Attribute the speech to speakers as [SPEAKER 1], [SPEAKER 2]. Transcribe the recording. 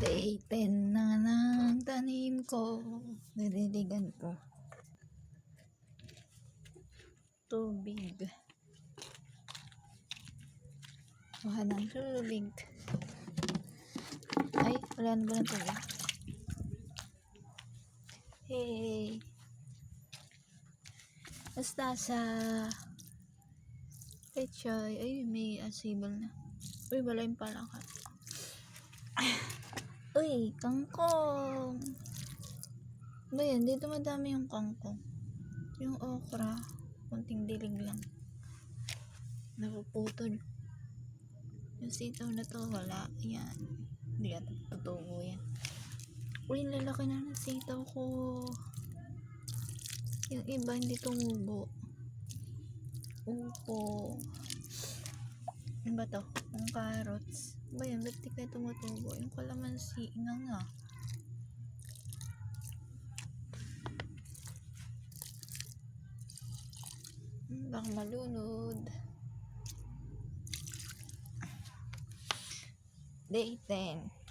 [SPEAKER 1] Day 10 na ng tanim ko. Nililigan ko. Tubig. Kuha ng tubig. Ay, wala na ba ng tubig? Hey. Mustasa. Pechay. Ay, may asibal na. Uy, wala yung palaka. Uy, kangkong. Ba yan? Dito madami yung kangkong. Yung okra. Kunting dilig lang. Napuputol. Yung sitaw na to, wala. Yan. Hindi ata tutubo yan. Uy, lalaki na ng sitaw ko. Yung iba hindi tumubo. Upo. Ano ba to? Yung carrots. Ba yan? Ba't di kayo tumutubo? Yung kalamansi. Nga. Baka malunod. Day 10.